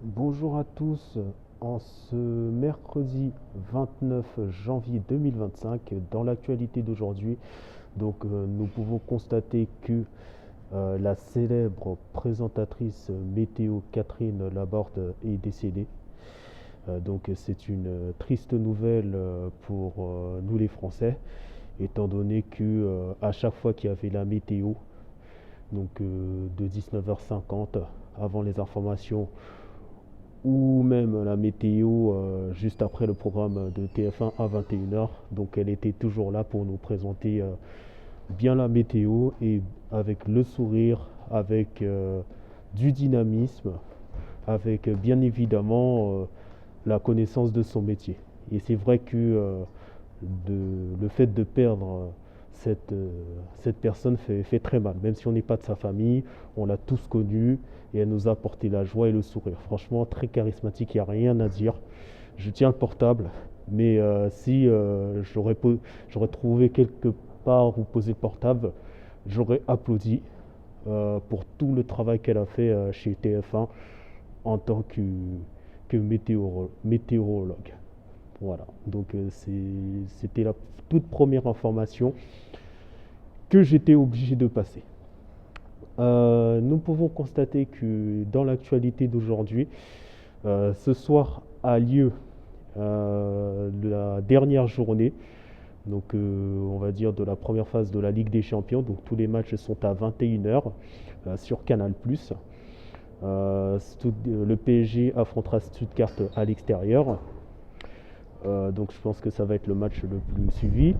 Bonjour à tous, en ce mercredi 29 janvier 2025, dans l'actualité d'aujourd'hui, nous pouvons constater que la célèbre présentatrice météo Catherine Laborde est décédée. C'est une triste nouvelle pour nous les Français, étant donné que à chaque fois qu'il y avait la météo, de 19h50 avant les informations ou même la météo juste après le programme de TF1 à 21h. Donc elle était toujours là pour nous présenter bien la météo et avec le sourire, avec du dynamisme, avec bien évidemment la connaissance de son métier. Et c'est vrai que le fait de perdre cette personne fait très mal. Même si on n'est pas de sa famille, on l'a tous connue et elle nous a apporté la joie et le sourire. Franchement, très charismatique, il n'y a rien à dire. Je tiens le portable, mais si j'aurais trouvé quelque part où poser le portable, j'aurais applaudi pour tout le travail qu'elle a fait chez TF1 en tant que météorologue. Voilà, c'était la toute première information que j'étais obligé de passer. Nous pouvons constater que dans l'actualité d'aujourd'hui, ce soir a lieu la dernière journée, on va dire de la première phase de la Ligue des Champions. Donc tous les matchs sont à 21h sur Canal+. Le PSG affrontera Stuttgart à l'extérieur. Donc je pense que ça va être le match le plus suivi.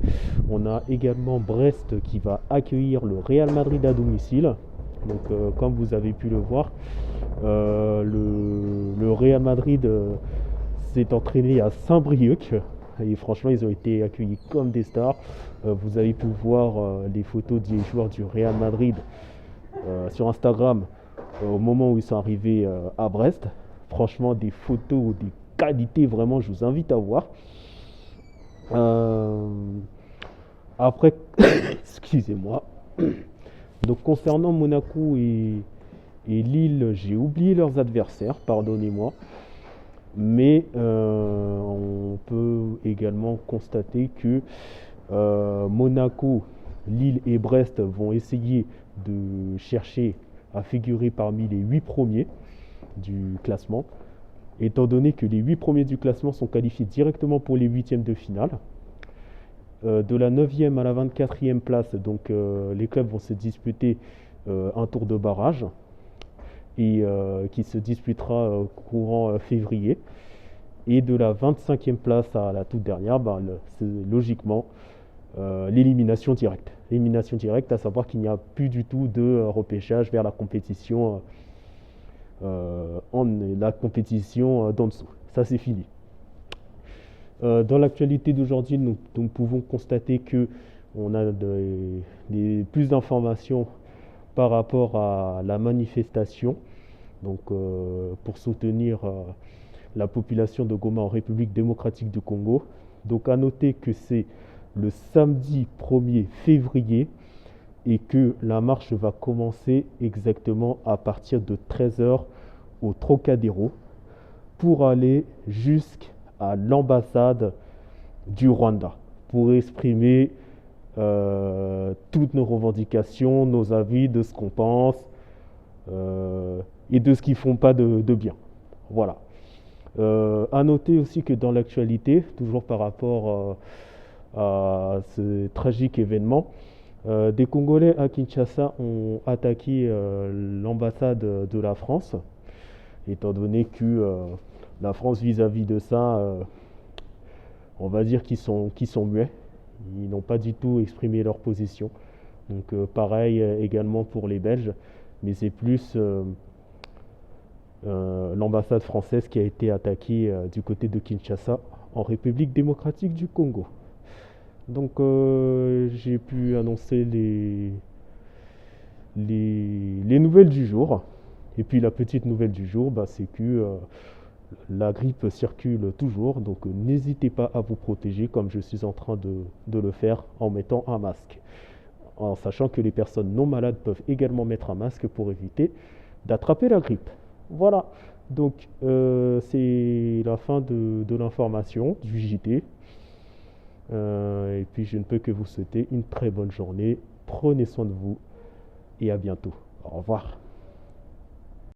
On a également Brest qui va accueillir le Real Madrid à domicile. Comme vous avez pu le voir, le Real Madrid s'est entraîné à Saint-Brieuc. Et franchement, ils ont été accueillis comme des stars. Vous avez pu voir les photos des joueurs du Real Madrid sur Instagram au moment où ils sont arrivés à Brest. Franchement, des photos, des qualités, vraiment, je vous invite à voir. Euh, Après, excusez-moi. Donc concernant Monaco et Lille, j'ai oublié leurs adversaires, pardonnez-moi. Mais on peut également constater que Monaco, Lille et Brest vont essayer de chercher à figurer parmi les 8 premiers du classement, étant donné que les 8 premiers du classement sont qualifiés directement pour les huitièmes de finale. De la 9e à la 24e place, les clubs vont se disputer un tour de barrage et qui se disputera courant février. Et de la 25e place à la toute dernière, c'est logiquement l'élimination directe. L'élimination directe, à savoir qu'il n'y a plus du tout de repêchage vers la compétition, la compétition d'en dessous. Ça, c'est fini. Dans l'actualité d'aujourd'hui, nous pouvons constater que on a plus d'informations par rapport à la manifestation pour soutenir la population de Goma en République démocratique du Congo. Donc à noter que c'est le samedi 1er février et que la marche va commencer exactement à partir de 13h au Trocadéro pour aller jusqu'à l'ambassade du Rwanda pour exprimer toutes nos revendications, nos avis de ce qu'on pense et de ce qu'ils font pas de bien. Voilà. À noter aussi que dans l'actualité, toujours par rapport à ce tragique événement, des Congolais à Kinshasa ont attaqué l'ambassade de la France, étant donné que la France vis-à-vis de ça, on va dire qu'ils sont muets. Ils n'ont pas du tout exprimé leur position. Pareil également pour les Belges, mais c'est plus l'ambassade française qui a été attaquée du côté de Kinshasa en République démocratique du Congo. J'ai pu annoncer les nouvelles du jour. Et puis la petite nouvelle du jour, c'est que la grippe circule toujours, donc n'hésitez pas à vous protéger comme je suis en train de le faire en mettant un masque. En sachant que les personnes non malades peuvent également mettre un masque pour éviter d'attraper la grippe. Voilà, donc c'est la fin de l'information du JT. Et puis je ne peux que vous souhaiter une très bonne journée. Prenez soin de vous et à bientôt. Au revoir.